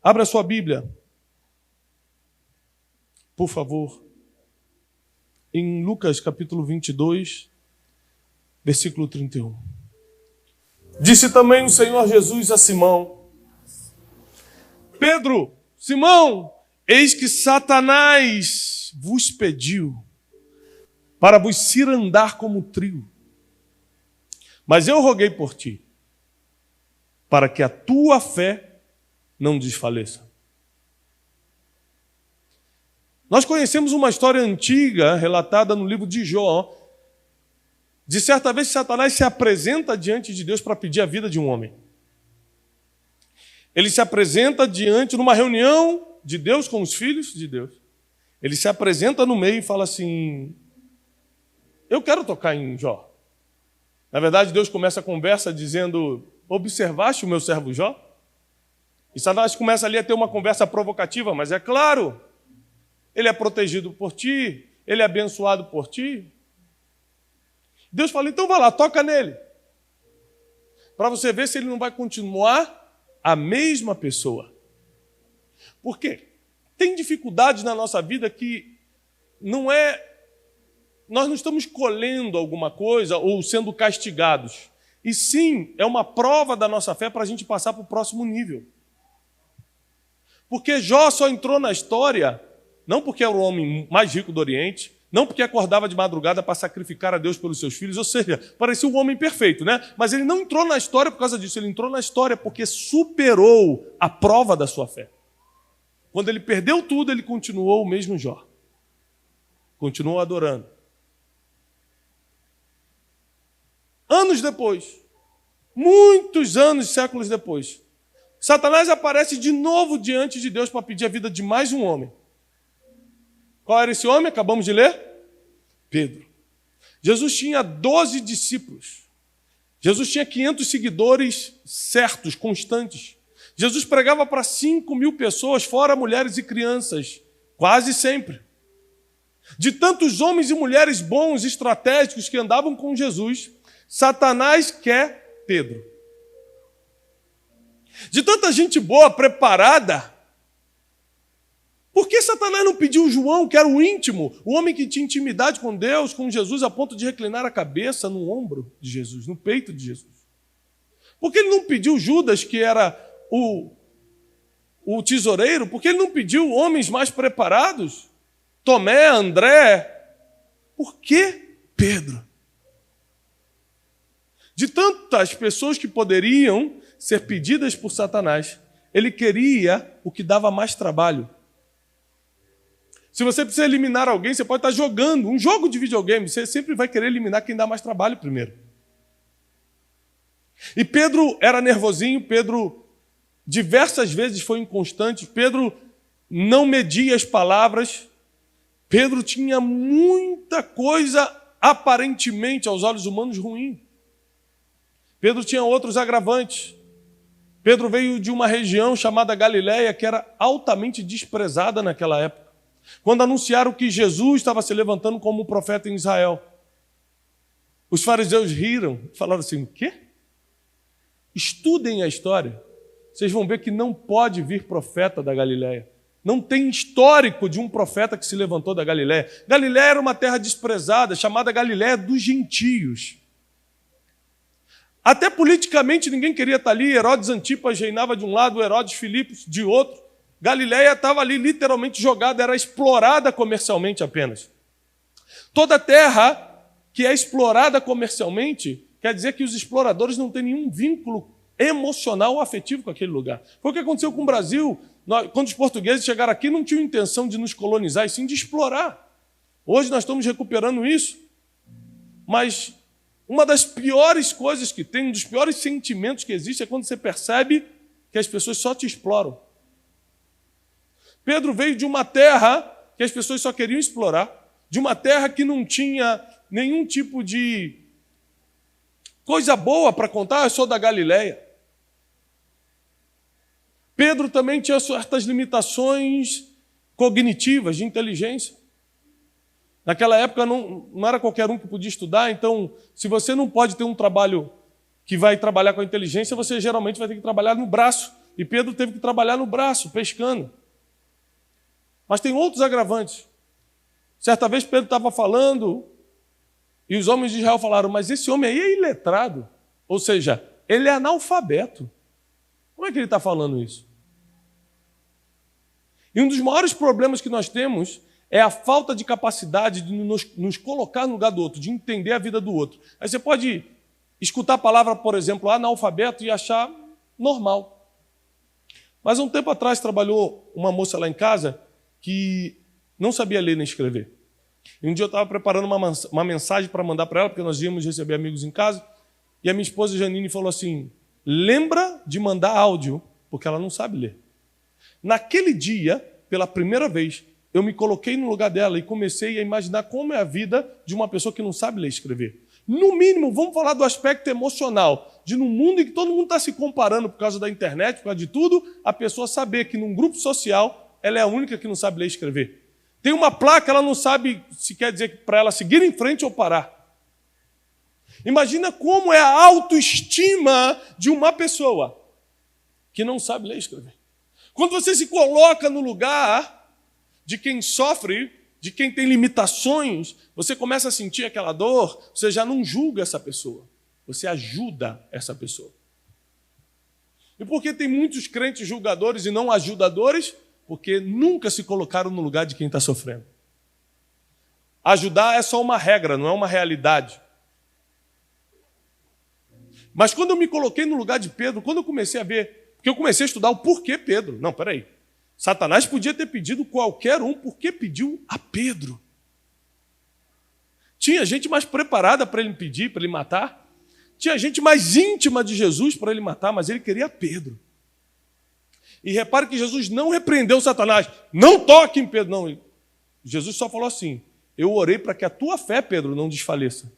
Abra sua Bíblia, por favor, em Lucas capítulo 22, versículo 31. Disse também o Senhor Jesus a Simão: Pedro, Simão, eis que Satanás vos pediu para vos cirandar como trigo. Mas eu roguei por ti, para que a tua fé não desfaleça. Nós conhecemos uma história antiga, relatada no livro de Jó, de certa vez Satanás se apresenta diante de Deus para pedir a vida de um homem. Ele se apresenta numa reunião de Deus com os filhos de Deus. Ele se apresenta no meio e fala assim: eu quero tocar em Jó. Na verdade, Deus começa a conversa dizendo: observaste o meu servo Jó? E Satanás começa ali a ter uma conversa provocativa, mas é claro, ele é protegido por ti, ele é abençoado por ti. Deus fala: então vai lá, toca nele, para você ver se ele não vai continuar a mesma pessoa. Por quê? Tem dificuldades na nossa vida que nós não estamos colhendo alguma coisa ou sendo castigados. E sim, é uma prova da nossa fé para a gente passar para o próximo nível. Porque Jó só entrou na história, não porque era o homem mais rico do Oriente, não porque acordava de madrugada para sacrificar a Deus pelos seus filhos, ou seja, parecia um homem perfeito, né? Mas ele não entrou na história por causa disso, ele entrou na história porque superou a prova da sua fé. Quando ele perdeu tudo, ele continuou o mesmo Jó. Continuou adorando. Anos depois, muitos anos, séculos depois, Satanás aparece de novo diante de Deus para pedir a vida de mais um homem. Qual era esse homem? Acabamos de ler? Pedro. Jesus tinha 12 discípulos. Jesus tinha 500 seguidores certos, constantes. Jesus pregava para 5.000 pessoas, fora mulheres e crianças, quase sempre. De tantos homens e mulheres bons, estratégicos que andavam com Jesus, Satanás quer Pedro. De tanta gente boa, preparada, por que Satanás não pediu João, que era o íntimo, o homem que tinha intimidade com Deus, com Jesus, a ponto de reclinar a cabeça no ombro de Jesus, no peito de Jesus? Por que ele não pediu Judas, que era o tesoureiro? Por que ele não pediu homens mais preparados? Tomé, André? Por que Pedro? De tantas pessoas que poderiam ser pedidas por Satanás, ele queria o que dava mais trabalho. Se você precisa eliminar alguém, você pode estar jogando um jogo de videogame, você sempre vai querer eliminar quem dá mais trabalho primeiro. E Pedro era nervosinho, Pedro diversas vezes foi inconstante, Pedro não media as palavras, Pedro tinha muita coisa aparentemente aos olhos humanos ruim. Pedro tinha outros agravantes. Pedro veio de uma região chamada Galileia, que era altamente desprezada naquela época. Quando anunciaram que Jesus estava se levantando como profeta em Israel, os fariseus riram, falaram assim: o quê? Estudem a história, vocês vão ver que não pode vir profeta da Galileia. Não tem histórico de um profeta que se levantou da Galileia. Galileia era uma terra desprezada, chamada Galileia dos gentios. Até politicamente ninguém queria estar ali. Herodes Antipas reinava de um lado, Herodes Filipos de outro. Galileia estava ali literalmente jogada, era explorada comercialmente apenas. Toda terra que é explorada comercialmente, quer dizer que os exploradores não têm nenhum vínculo emocional ou afetivo com aquele lugar. Foi o que aconteceu com o Brasil. Quando os portugueses chegaram aqui, não tinham intenção de nos colonizar, e sim de explorar. Hoje nós estamos recuperando isso. Mas uma das piores coisas que tem, um dos piores sentimentos que existe é quando você percebe que as pessoas só te exploram. Pedro veio de uma terra que as pessoas só queriam explorar, de uma terra que não tinha nenhum tipo de coisa boa para contar. Eu sou da Galileia. Pedro também tinha certas limitações cognitivas, de inteligência. Naquela época não era qualquer um que podia estudar, então se você não pode ter um trabalho que vai trabalhar com a inteligência, você geralmente vai ter que trabalhar no braço. e Pedro teve que trabalhar no braço, pescando. Mas tem outros agravantes. Certa vez Pedro estava falando e os homens de Israel falaram, mas esse homem aí é iletrado. Ou seja, ele é analfabeto. Como é que ele está falando isso? E um dos maiores problemas que nós temos é a falta de capacidade de nos colocar no lugar do outro, de entender a vida do outro. Aí você pode escutar a palavra, por exemplo, analfabeto e achar normal. Mas um tempo atrás trabalhou uma moça lá em casa que não sabia ler nem escrever. E um dia eu estava preparando uma mensagem para mandar para ela, porque nós íamos receber amigos em casa, e a minha esposa Janine falou assim, lembra de mandar áudio, porque ela não sabe ler. Naquele dia, pela primeira vez, eu me coloquei no lugar dela e comecei a imaginar como é a vida de uma pessoa que não sabe ler e escrever. No mínimo, vamos falar do aspecto emocional, de num mundo em que todo mundo está se comparando por causa da internet, por causa de tudo, a pessoa saber que num grupo social ela é a única que não sabe ler e escrever. Tem uma placa, ela não sabe se quer dizer para ela seguir em frente ou parar. Imagina como é a autoestima de uma pessoa que não sabe ler e escrever. Quando você se coloca no lugar de quem sofre, de quem tem limitações, você começa a sentir aquela dor, você já não julga essa pessoa, você ajuda essa pessoa. E por que tem muitos crentes julgadores e não ajudadores? Porque nunca se colocaram no lugar de quem está sofrendo. Ajudar é só uma regra, não é uma realidade. Mas quando eu me coloquei no lugar de Pedro, quando eu comecei a ver, porque eu comecei a estudar o porquê Pedro. Não, peraí. Satanás podia ter pedido qualquer um, por que pediu a Pedro? Tinha gente mais preparada para ele pedir, para ele matar. Tinha gente mais íntima de Jesus para ele matar, mas ele queria Pedro. E repare que Jesus não repreendeu Satanás. Não toque em Pedro. Não. Jesus só falou assim, eu orei para que a tua fé, Pedro, não desfaleça.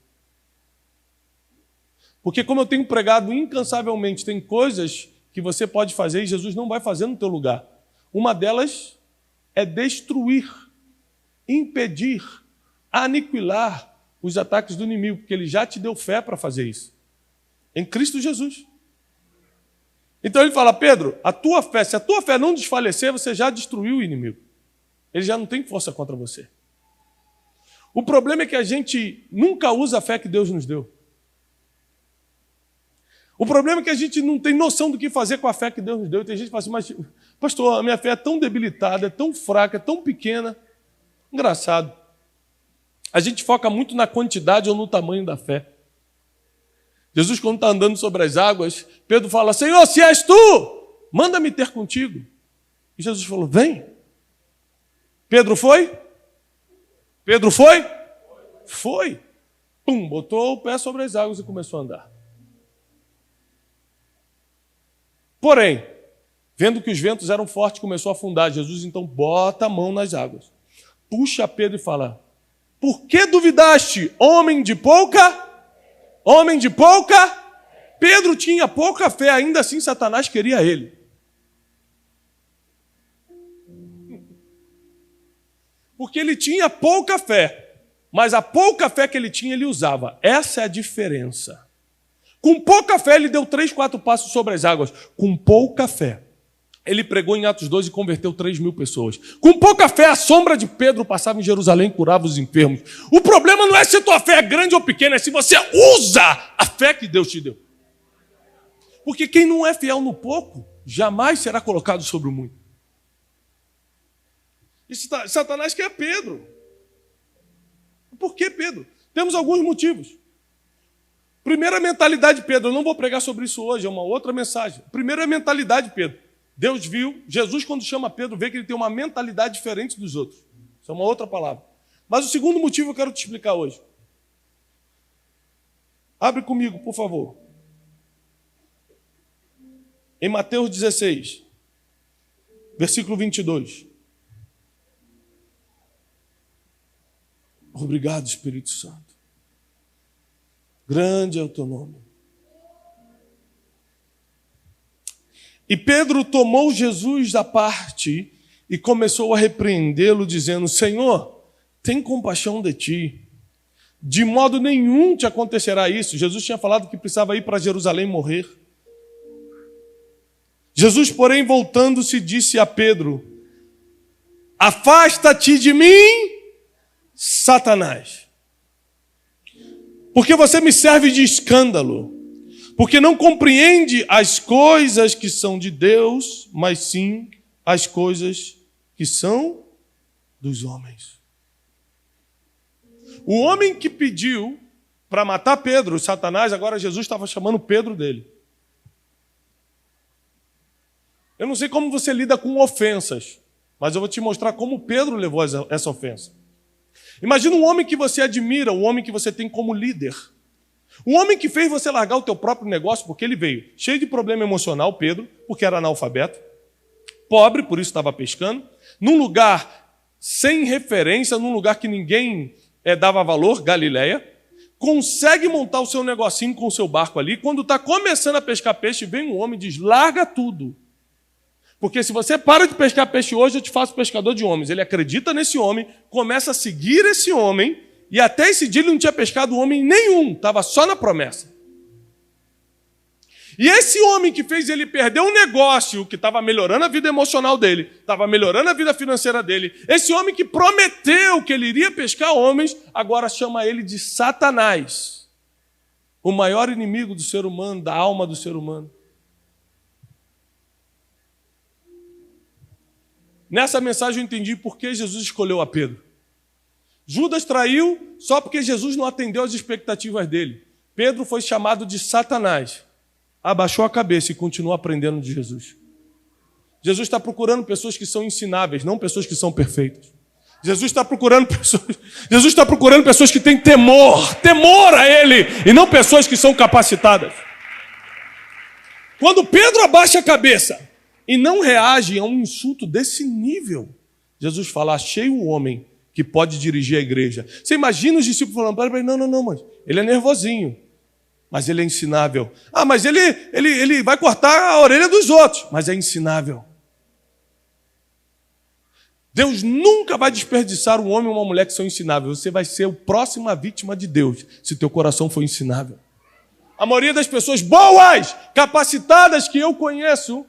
Porque como eu tenho pregado incansavelmente, tem coisas que você pode fazer e Jesus não vai fazer no teu lugar. Uma delas é destruir, impedir, aniquilar os ataques do inimigo, porque ele já te deu fé para fazer isso. Em Cristo Jesus. Então ele fala, Pedro, a tua fé, se a tua fé não desfalecer, você já destruiu o inimigo. Ele já não tem força contra você. O problema é que a gente nunca usa a fé que Deus nos deu. O problema é que a gente não tem noção do que fazer com a fé que Deus nos deu. E tem gente que fala assim, mas pastor, a minha fé é tão debilitada, é tão fraca, é tão pequena. Engraçado. A gente foca muito na quantidade ou no tamanho da fé. Jesus, quando está andando sobre as águas, Pedro fala, Senhor, se és tu, manda-me ter contigo. E Jesus falou, vem. Pedro foi? Pedro foi? Foi. Pum, botou o pé sobre as águas e começou a andar. Porém, vendo que os ventos eram fortes, começou a afundar. Jesus então bota a mão nas águas, puxa Pedro e fala, por que duvidaste, homem de pouca? Homem de pouca? Pedro tinha pouca fé, ainda assim Satanás queria ele. Porque ele tinha pouca fé, mas a pouca fé que ele tinha, ele usava. Essa é a diferença. Com pouca fé, ele deu 3, 4 passos sobre as águas. Com pouca fé, ele pregou em Atos 2 e converteu 3.000 pessoas. Com pouca fé, a sombra de Pedro passava em Jerusalém e curava os enfermos. O problema não é se a tua fé é grande ou pequena, é se você usa a fé que Deus te deu. Porque quem não é fiel no pouco, jamais será colocado sobre o muito. E Satanás quer Pedro. Por que Pedro? Temos alguns motivos. Primeira mentalidade de Pedro, eu não vou pregar sobre isso hoje, é uma outra mensagem. Primeiro é a mentalidade de Pedro. Deus viu, Jesus quando chama Pedro, vê que ele tem uma mentalidade diferente dos outros. Isso é uma outra palavra. Mas o segundo motivo eu quero te explicar hoje. Abre comigo, por favor. Em Mateus 16, versículo 22. Obrigado, Espírito Santo. Grande é o teu nome. E Pedro tomou Jesus à parte e começou a repreendê-lo, dizendo, Senhor, tem compaixão de ti. De modo nenhum te acontecerá isso. Jesus tinha falado que precisava ir para Jerusalém morrer. Jesus, porém, voltando-se, disse a Pedro: afasta-te de mim, Satanás, porque você me serve de escândalo, porque não compreende as coisas que são de Deus, mas sim as coisas que são dos homens. O homem que pediu para matar Pedro, Satanás, agora Jesus estava chamando Pedro dele. Eu não sei como você lida com ofensas, mas eu vou te mostrar como Pedro levou essa ofensa. Imagina um homem que você admira, um homem que você tem como líder. Um homem que fez você largar o teu próprio negócio, porque ele veio cheio de problema emocional, Pedro, porque era analfabeto, pobre, por isso estava pescando, num lugar sem referência, num lugar que ninguém dava valor, Galileia, consegue montar o seu negocinho com o seu barco ali. Quando está começando a pescar peixe, vem um homem e diz: larga tudo. Porque se você para de pescar peixe hoje, eu te faço pescador de homens. Ele acredita nesse homem, começa a seguir esse homem, e até esse dia ele não tinha pescado homem nenhum, estava só na promessa. E esse homem que fez ele perder um negócio, que estava melhorando a vida emocional dele, estava melhorando a vida financeira dele, esse homem que prometeu que ele iria pescar homens, agora chama ele de Satanás, o maior inimigo do ser humano, da alma do ser humano. Nessa mensagem eu entendi por que Jesus escolheu a Pedro. Judas traiu só porque Jesus não atendeu às expectativas dele. Pedro foi chamado de Satanás. Abaixou a cabeça e continuou aprendendo de Jesus. Jesus está procurando pessoas que são ensináveis, não pessoas que são perfeitas. Jesus está procurando pessoas que têm temor a Ele, e não pessoas que são capacitadas. Quando Pedro abaixa a cabeça e não reage a um insulto desse nível, Jesus fala: achei um homem que pode dirigir a igreja. Você imagina os discípulos falando para ele: não, mas ele é nervosinho, mas ele é ensinável. Ah, mas ele vai cortar a orelha dos outros, mas é ensinável. Deus nunca vai desperdiçar um homem ou uma mulher que são ensináveis. Você vai ser a próxima vítima de Deus, se teu coração for ensinável. A maioria das pessoas boas, capacitadas que eu conheço,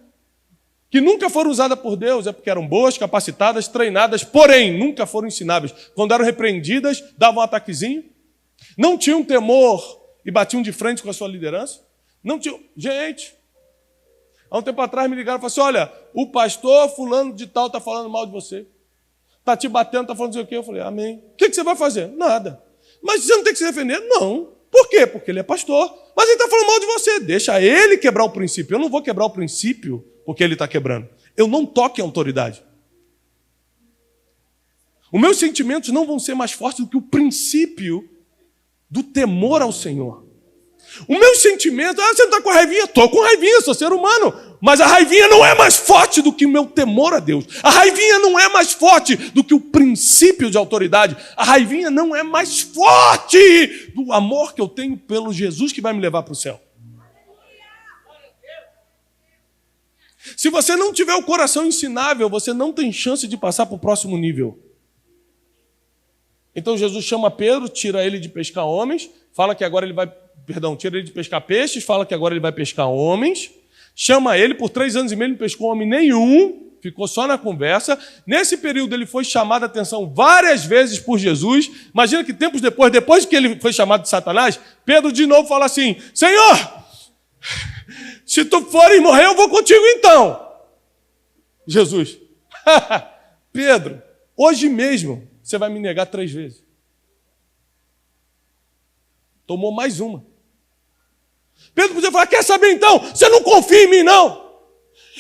que nunca foram usadas por Deus, é porque eram boas, capacitadas, treinadas, porém nunca foram ensináveis. Quando eram repreendidas, davam um ataquezinho, não tinham temor e batiam de frente com a sua liderança. Não tinham. Gente, há um tempo atrás me ligaram e falaram assim: olha, o pastor fulano de tal está falando mal de você, está te batendo, está falando não sei o quê. Eu falei: amém. O que você vai fazer? Nada. Mas você não tem que se defender? Não. Por quê? Porque ele é pastor. Mas ele está falando mal de você. Deixa ele quebrar o princípio. Eu não vou quebrar o princípio porque ele está quebrando. Eu não toco em autoridade. Os meus sentimentos não vão ser mais fortes do que o princípio do temor ao Senhor. O meu sentimento: você não está com raivinha? Estou com raivinha, sou ser humano. Mas a raivinha não é mais forte do que o meu temor a Deus. A raivinha não é mais forte do que o princípio de autoridade. A raivinha não é mais forte do amor que eu tenho pelo Jesus que vai me levar para o céu. Se você não tiver o coração ensinável, você não tem chance de passar para o próximo nível. Então Jesus chama Pedro, tira ele de pescar homens, fala que agora ele vai... tira ele de pescar peixes, fala que agora ele vai pescar homens, chama ele, por 3 anos e meio ele não pescou homem nenhum, ficou só na conversa. Nesse período ele foi chamado a atenção várias vezes por Jesus. Imagina que tempos depois que ele foi chamado de Satanás, Pedro de novo fala assim: Senhor, se tu fores morrer, eu vou contigo então. Jesus: Pedro, hoje mesmo você vai me negar 3 vezes. Tomou mais uma. Pedro podia falar: quer saber então? Você não confia em mim, não?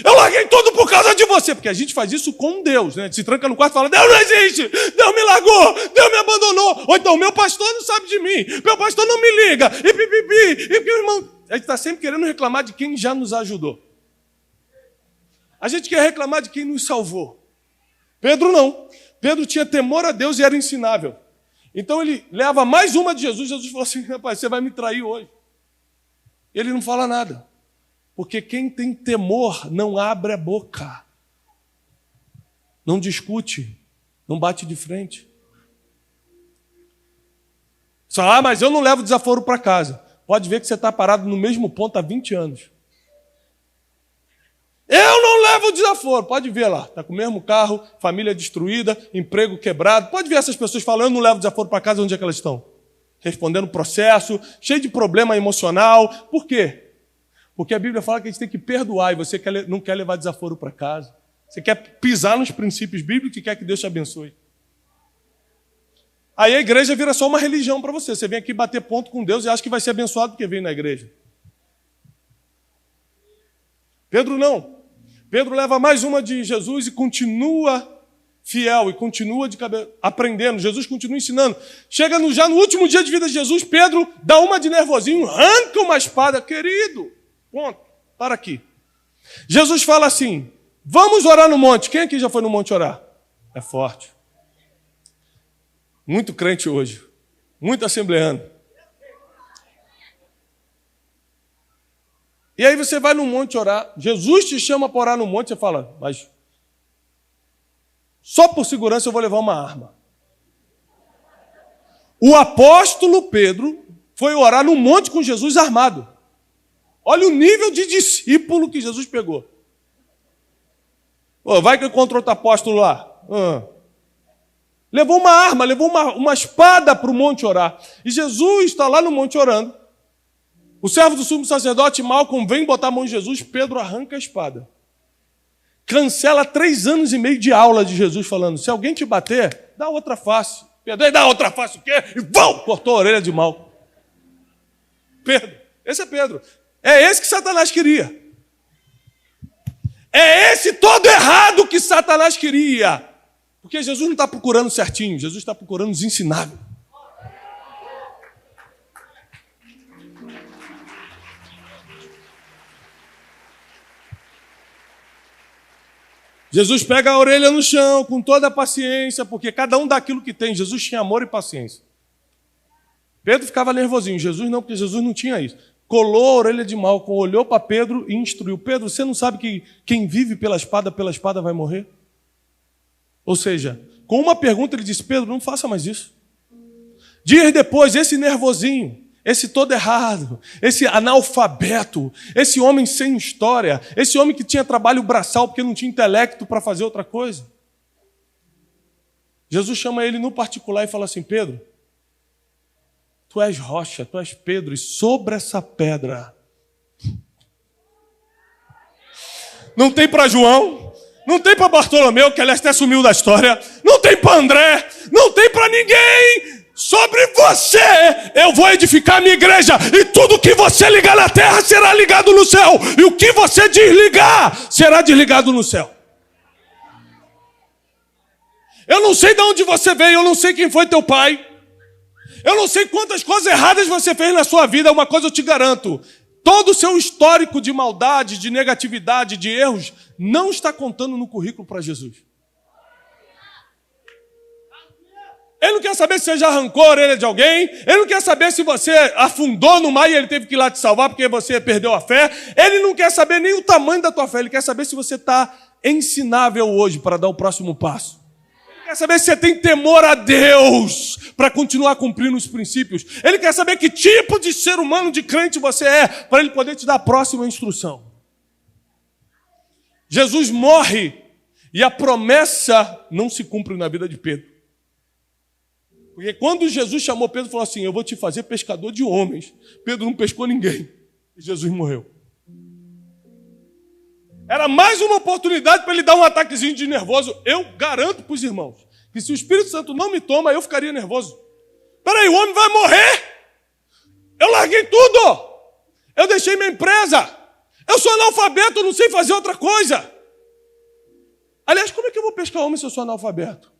Eu larguei tudo por causa de você. Porque a gente faz isso com Deus, né? A gente se tranca no quarto e fala: Deus não existe, Deus me largou, Deus me abandonou. Ou então, meu pastor não sabe de mim, meu pastor não me liga. E pipipi, e irmão. A gente está sempre querendo reclamar de quem já nos ajudou. A gente quer reclamar de quem nos salvou. Pedro não. Pedro tinha temor a Deus e era ensinável. Então ele leva mais uma de Jesus. Jesus falou assim: rapaz, você vai me trair hoje. Ele não fala nada. Porque quem tem temor não abre a boca. Não discute. Não bate de frente. Só: ah, mas eu não levo desaforo para casa. Pode ver que você está parado no mesmo ponto há 20 anos. Eu não levo desaforo. Pode ver lá, está com o mesmo carro, família destruída, emprego quebrado. Pode ver essas pessoas falando, eu não levo desaforo para casa, onde é que elas estão? Respondendo processo, cheio de problema emocional. Por quê? Porque a Bíblia fala que a gente tem que perdoar e você não quer levar desaforo para casa. Você quer pisar nos princípios bíblicos e quer que Deus te abençoe. Aí a igreja vira só uma religião para você. Você vem aqui bater ponto com Deus e acha que vai ser abençoado porque veio na igreja. Pedro não. Pedro leva mais uma de Jesus e continua fiel e continua aprendendo. Jesus continua ensinando. Chega já no último dia de vida de Jesus, Pedro dá uma de nervosinho, arranca uma espada. Querido, ponto, para aqui. Jesus fala assim, vamos orar no monte. Quem aqui já foi no monte orar? É forte. Muito crente hoje. Muito assembleano. E aí você vai no monte orar, Jesus te chama para orar no monte, você fala, mas só por segurança eu vou levar uma arma. O apóstolo Pedro foi orar no monte com Jesus armado. Olha o nível de discípulo que Jesus pegou. Vai que eu encontro outro apóstolo lá. Levou uma arma, levou uma espada para o monte orar. E Jesus está lá no monte orando. O servo do sumo sacerdote Malcom vem botar a mão em Jesus, Pedro arranca a espada. Cancela 3 anos e meio de aula de Jesus falando, se alguém te bater, dá outra face. Pedro, dá outra face o quê? E cortou a orelha de Malcom. Pedro, esse é Pedro. É esse que Satanás queria. É esse todo errado que Satanás queria. Porque Jesus não está procurando certinho, Jesus está procurando os ensináveis. Jesus pega a orelha no chão com toda a paciência, porque cada um dá aquilo que tem. Jesus tinha amor e paciência. Pedro ficava nervosinho, Jesus não, porque Jesus não tinha isso. Colou a orelha de Malcom, olhou para Pedro e instruiu. Pedro, você não sabe que quem vive pela espada vai morrer? Ou seja, com uma pergunta ele disse, Pedro, não faça mais isso. Dias depois, esse nervosinho, esse todo errado, esse analfabeto, esse homem sem história, esse homem que tinha trabalho braçal porque não tinha intelecto para fazer outra coisa. Jesus chama ele no particular e fala assim, Pedro, tu és rocha, tu és Pedro, e sobre essa pedra não tem para João, não tem para Bartolomeu, que aliás até sumiu da história, não tem para André, não tem para ninguém. Sobre você eu vou edificar a minha igreja, e tudo que você ligar na terra será ligado no céu, e o que você desligar será desligado no céu. Eu não sei de onde você veio, eu não sei quem foi teu pai, eu não sei quantas coisas erradas você fez na sua vida. Uma coisa eu te garanto, todo o seu histórico de maldade, de negatividade, de erros, não está contando no currículo para Jesus. Ele não quer saber se você já arrancou a orelha de alguém. Ele não quer saber se você afundou no mar e ele teve que ir lá te salvar porque você perdeu a fé. Ele não quer saber nem o tamanho da tua fé. Ele quer saber se você está ensinável hoje para dar o próximo passo. Ele quer saber se você tem temor a Deus para continuar cumprindo os princípios. Ele quer saber que tipo de ser humano, de crente você é, para ele poder te dar a próxima instrução. Jesus morre e a promessa não se cumpre na vida de Pedro. Porque quando Jesus chamou Pedro e falou assim, eu vou te fazer pescador de homens, Pedro não pescou ninguém. E Jesus morreu. Era mais uma oportunidade para ele dar um ataquezinho de nervoso. Eu garanto para os irmãos que se o Espírito Santo não me toma, eu ficaria nervoso. Peraí, o homem vai morrer? Eu larguei tudo. Eu deixei minha empresa. Eu sou analfabeto, eu não sei fazer outra coisa. Aliás, como é que eu vou pescar homem se eu sou analfabeto?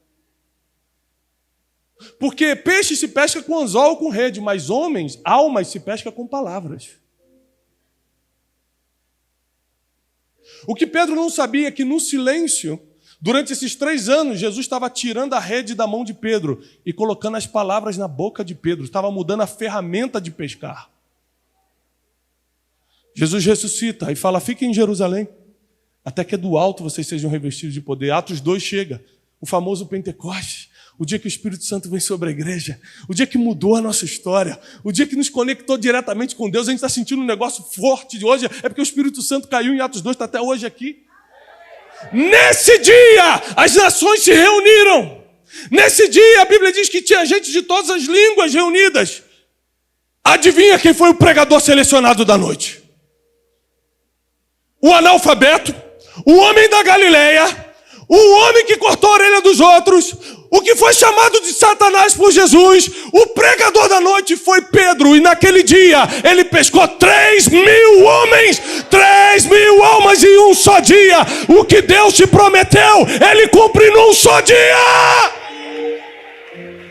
Porque peixe se pesca com anzol ou com rede, mas homens, almas, se pesca com palavras. O que Pedro não sabia é que no silêncio, durante esses 3 anos, Jesus estava tirando a rede da mão de Pedro e colocando as palavras na boca de Pedro, estava mudando a ferramenta de pescar. Jesus ressuscita e fala, fiquem em Jerusalém, até que do alto vocês sejam revestidos de poder. Atos 2 chega, o famoso Pentecostes. O dia que o Espírito Santo vem sobre a igreja, o dia que mudou a nossa história, o dia que nos conectou diretamente com Deus, a gente está sentindo um negócio forte de hoje, é porque o Espírito Santo caiu em Atos 2, está até hoje aqui. Nesse dia, as nações se reuniram. Nesse dia, a Bíblia diz que tinha gente de todas as línguas reunidas. Adivinha quem foi o pregador selecionado da noite? O analfabeto, o homem da Galileia, o homem que cortou a orelha dos outros, o que foi chamado de Satanás por Jesus, o pregador da noite foi Pedro, e naquele dia ele pescou 3.000 homens, 3.000 almas em um só dia. O que Deus te prometeu, ele cumpre num só dia.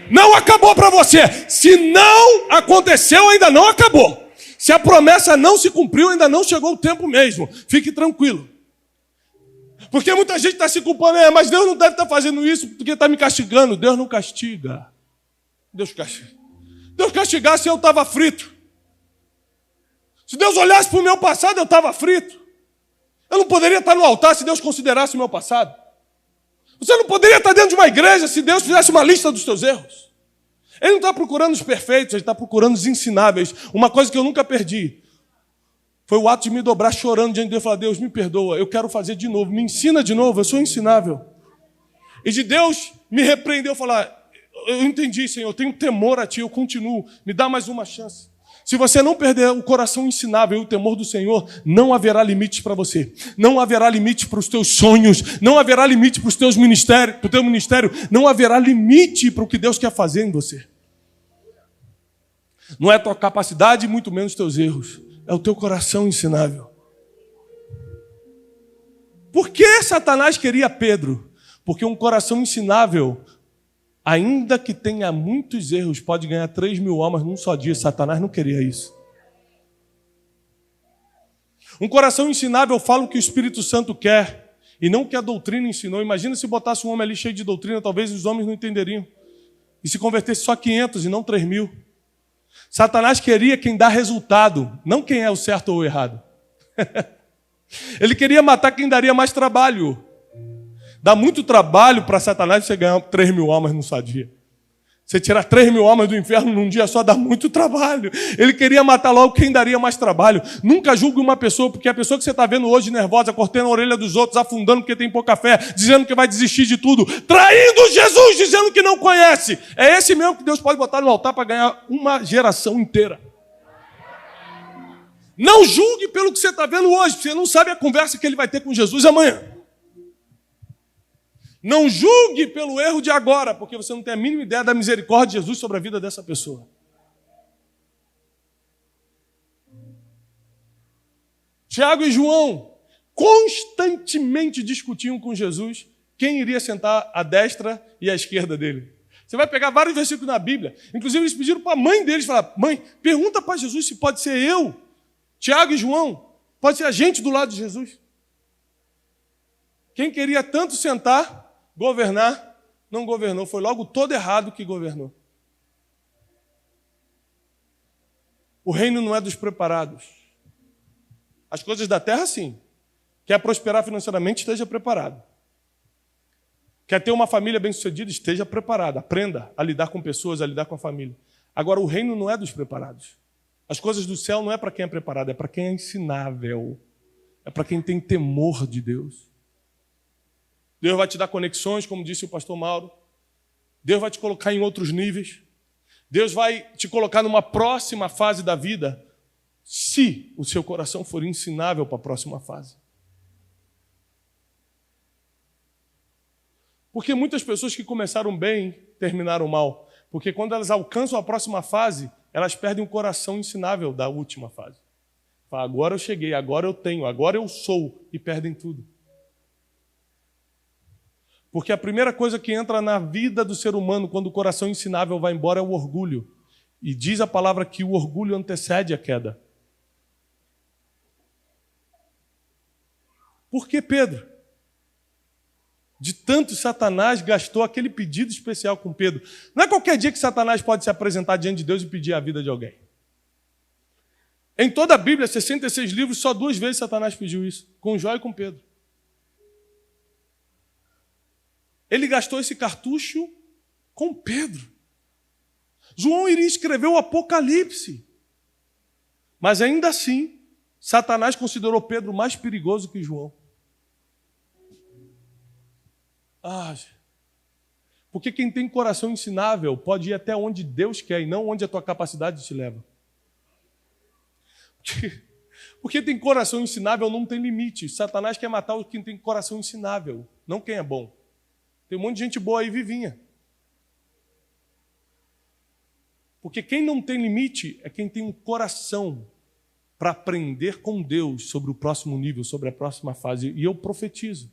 Não acabou para você. Se não aconteceu, ainda não acabou. Se a promessa não se cumpriu, ainda não chegou o tempo mesmo. Fique tranquilo. Porque muita gente está se culpando, mas Deus não deve estar fazendo isso porque está me castigando. Deus não castiga. Deus castiga. Deus castigasse, eu estava frito. Se Deus olhasse para o meu passado, eu estava frito. Eu não poderia estar no altar se Deus considerasse o meu passado. Você não poderia estar dentro de uma igreja se Deus fizesse uma lista dos seus erros. Ele não está procurando os perfeitos, ele está procurando os ensináveis. Uma coisa que eu nunca perdi foi o ato de me dobrar chorando diante de Deus e falar: Deus, me perdoa, eu quero fazer de novo, me ensina de novo, eu sou ensinável. E de Deus me repreender, eu falar: eu entendi, Senhor, eu tenho temor a Ti, eu continuo, me dá mais uma chance. Se você não perder o coração ensinável e o temor do Senhor, não haverá limites para você. Não haverá limite para os teus sonhos, não haverá limite para os teus ministérios, para o teu ministério, não haverá limite para o que Deus quer fazer em você. Não é a tua capacidade, muito menos os teus erros. É o teu coração ensinável. Por que Satanás queria Pedro? Porque um coração ensinável, ainda que tenha muitos erros, pode ganhar 3.000 almas num só dia. Satanás não queria isso. Um coração ensinável fala o que o Espírito Santo quer e não o que a doutrina ensinou. Imagina se botasse um homem ali cheio de doutrina, talvez os homens não entenderiam. E se convertesse só 500 e não 3.000. Satanás queria quem dá resultado, não quem é o certo ou o errado. Ele queria matar quem daria mais trabalho. Dá muito trabalho para Satanás você ganhar 3.000 almas num só dia. Você tirar 3.000 almas do inferno num dia só dá muito trabalho. Ele queria matar logo quem daria mais trabalho. Nunca julgue uma pessoa, porque a pessoa que você está vendo hoje nervosa, cortando a orelha dos outros, afundando porque tem pouca fé, dizendo que vai desistir de tudo, traindo Jesus, dizendo que não conhece. É esse mesmo que Deus pode botar no altar para ganhar uma geração inteira. Não julgue pelo que você está vendo hoje, porque você não sabe a conversa que ele vai ter com Jesus amanhã. Não julgue pelo erro de agora, porque você não tem a mínima ideia da misericórdia de Jesus sobre a vida dessa pessoa. Tiago e João constantemente discutiam com Jesus quem iria sentar à destra e à esquerda dele. Você vai pegar vários versículos na Bíblia. Inclusive, eles pediram para a mãe deles, falaram: mãe, pergunta para Jesus se pode ser eu, Tiago e João, pode ser a gente do lado de Jesus. Quem queria tanto sentar, governar, não governou. Foi logo todo errado que governou. O reino não é dos preparados. As coisas da terra, sim. Quer prosperar financeiramente, esteja preparado. Quer ter uma família bem-sucedida, esteja preparado. Aprenda a lidar com pessoas, a lidar com a família. Agora, o reino não é dos preparados. As coisas do céu não é para quem é preparado, é para quem é ensinável. É para quem tem temor de Deus. Deus vai te dar conexões, como disse o pastor Mauro. Deus vai te colocar em outros níveis. Deus vai te colocar numa próxima fase da vida, se o seu coração for ensinável para a próxima fase. Porque muitas pessoas que começaram bem, terminaram mal. Porque quando elas alcançam a próxima fase, elas perdem o coração ensinável da última fase. Fala: agora eu cheguei, agora eu tenho, agora eu sou, e perdem tudo. Porque a primeira coisa que entra na vida do ser humano quando o coração ensinável vai embora é o orgulho. E diz a palavra que o orgulho antecede a queda. Por que Pedro? De tanto Satanás gastou aquele pedido especial com Pedro. Não é qualquer dia que Satanás pode se apresentar diante de Deus e pedir a vida de alguém. Em toda a Bíblia, 66 livros, só 2 vezes Satanás pediu isso. Com Jó e com Pedro. Ele gastou esse cartucho com Pedro. João iria escrever o Apocalipse. Mas ainda assim, Satanás considerou Pedro mais perigoso que João. Porque quem tem coração ensinável pode ir até onde Deus quer e não onde a tua capacidade te leva. Porque tem coração ensinável não tem limite. Satanás quer matar quem tem coração ensinável, não quem é bom. Tem um monte de gente boa aí vivinha. Porque quem não tem limite é quem tem um coração para aprender com Deus sobre o próximo nível, sobre a próxima fase. E eu profetizo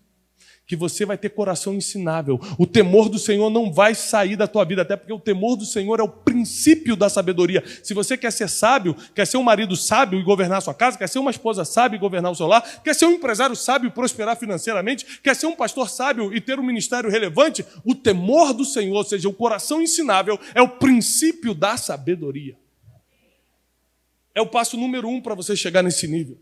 que você vai ter coração ensinável. O temor do Senhor não vai sair da tua vida, até porque o temor do Senhor é o princípio da sabedoria. Se você quer ser sábio, quer ser um marido sábio e governar a sua casa, quer ser uma esposa sábia e governar o seu lar, quer ser um empresário sábio e prosperar financeiramente, quer ser um pastor sábio e ter um ministério relevante, o temor do Senhor, ou seja, o coração ensinável, é o princípio da sabedoria. É o passo número 1 para você chegar nesse nível.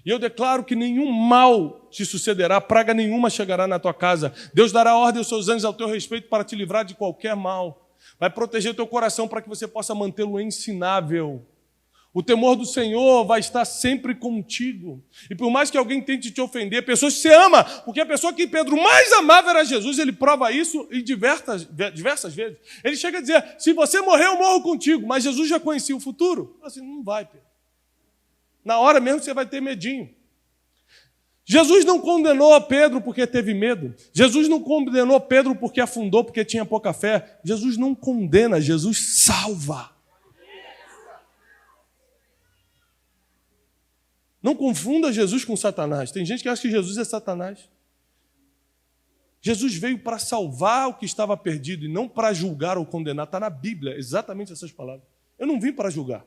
E eu declaro que nenhum mal te sucederá, praga nenhuma chegará na tua casa. Deus dará ordem aos seus anjos ao teu respeito para te livrar de qualquer mal. Vai proteger o teu coração para que você possa mantê-lo ensinável. O temor do Senhor vai estar sempre contigo. E por mais que alguém tente te ofender, pessoas que você ama, porque a pessoa que Pedro mais amava era Jesus, ele prova isso em diversas vezes. Ele chega a dizer, se você morrer, eu morro contigo. Mas Jesus já conhecia o futuro. Assim, não vai, Pedro. Na hora mesmo você vai ter medinho. Jesus não condenou a Pedro porque teve medo. Jesus não condenou Pedro porque afundou, porque tinha pouca fé. Jesus não condena, Jesus salva. Não confunda Jesus com Satanás. Tem gente que acha que Jesus é Satanás. Jesus veio para salvar o que estava perdido e não para julgar ou condenar. Está na Bíblia, exatamente essas palavras. Eu não vim para julgar.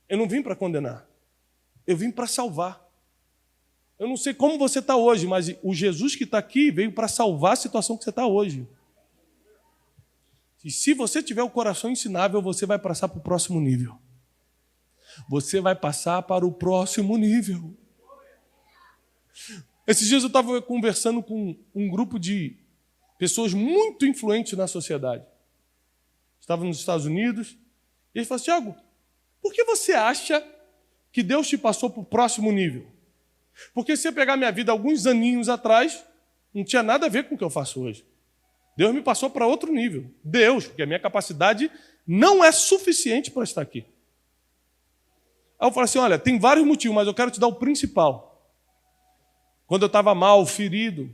Eu não vim para condenar. Eu vim para salvar. Eu não sei como você está hoje, mas o Jesus que está aqui veio para salvar a situação que você está hoje. E se você tiver o coração ensinável, você vai passar para o próximo nível. Você vai passar para o próximo nível. Esses dias eu estava conversando com um grupo de pessoas muito influentes na sociedade. Estava nos Estados Unidos. E eles falaram, Tiago, por que você acha que Deus te passou para o próximo nível? Porque se eu pegar minha vida alguns aninhos atrás, não tinha nada a ver com o que eu faço hoje. Deus me passou para outro nível. Deus, porque a minha capacidade não é suficiente para estar aqui. Aí eu falei assim, olha, tem vários motivos, mas eu quero te dar o principal. Quando eu estava mal, ferido,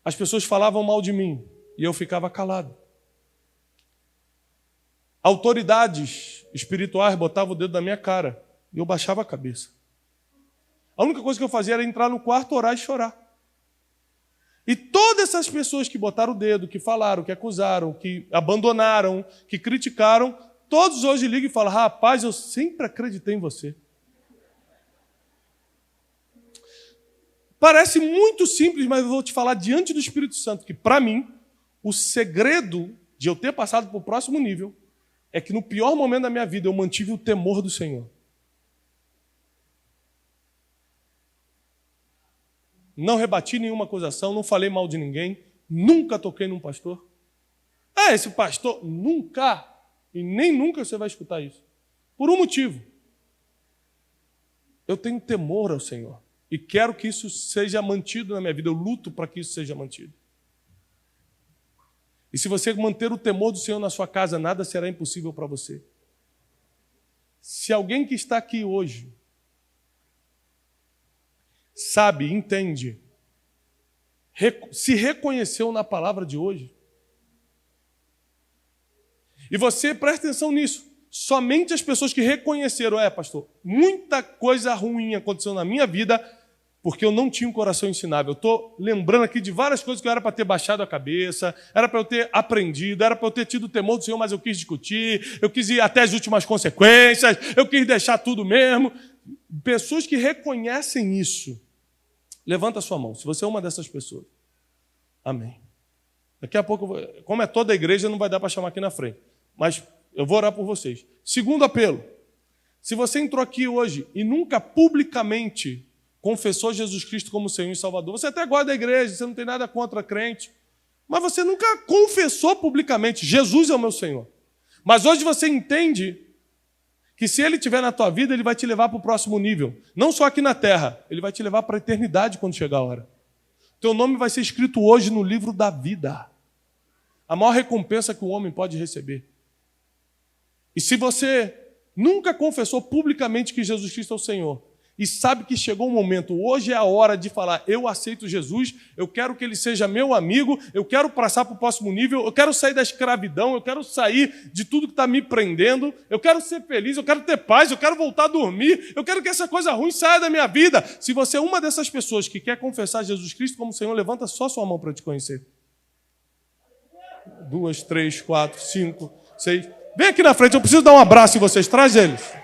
as pessoas falavam mal de mim e eu ficava calado. Autoridades espirituais botavam o dedo na minha cara e eu baixava a cabeça. A única coisa que eu fazia era entrar no quarto, orar e chorar. E todas essas pessoas que botaram o dedo, que falaram, que acusaram, que abandonaram, que criticaram, todos hoje ligam e falam, rapaz, eu sempre acreditei em você. Parece muito simples, mas eu vou te falar diante do Espírito Santo que, para mim, o segredo de eu ter passado para o próximo nível é que no pior momento da minha vida eu mantive o temor do Senhor. Não rebati nenhuma acusação, não falei mal de ninguém, nunca toquei num pastor. Esse pastor, nunca, e nem nunca você vai escutar isso. Por um motivo. Eu tenho temor ao Senhor e quero que isso seja mantido na minha vida, eu luto para que isso seja mantido. E se você manter o temor do Senhor na sua casa, nada será impossível para você. Se alguém que está aqui hoje sabe, entende, se reconheceu na palavra de hoje, e você presta atenção nisso, somente as pessoas que reconheceram, pastor, muita coisa ruim aconteceu na minha vida porque eu não tinha um coração ensinável. Eu estou lembrando aqui de várias coisas que eu era para ter baixado a cabeça, era para eu ter aprendido, era para eu ter tido o temor do Senhor, mas eu quis discutir, eu quis ir até as últimas consequências, eu quis deixar tudo mesmo. Pessoas que reconhecem isso, levanta a sua mão, se você é uma dessas pessoas. Amém. Daqui a pouco, como é toda a igreja, não vai dar para chamar aqui na frente, mas eu vou orar por vocês. Segundo apelo, se você entrou aqui hoje e nunca publicamente confessou Jesus Cristo como Senhor e Salvador, você até gosta da igreja, você não tem nada contra crente, Mas você nunca confessou publicamente, Jesus é o meu Senhor. Mas hoje você entende que se Ele estiver na tua vida, Ele vai te levar para o próximo nível. Não só aqui na terra, Ele vai te levar para a eternidade quando chegar a hora. Teu nome vai ser escrito hoje no livro da vida. A maior recompensa que o homem pode receber. E se você nunca confessou publicamente que Jesus Cristo é o Senhor, e sabe que chegou um momento, hoje é a hora de falar, eu aceito Jesus, eu quero que Ele seja meu amigo, eu quero passar para o próximo nível, eu quero sair da escravidão, eu quero sair de tudo que está me prendendo, eu quero ser feliz, eu quero ter paz, eu quero voltar a dormir, eu quero que essa coisa ruim saia da minha vida. Se você é uma dessas pessoas que quer confessar Jesus Cristo como Senhor, levanta só sua mão para te conhecer. 2, 3, 4, 5, 6. Vem aqui na frente, eu preciso dar um abraço em vocês, traz eles.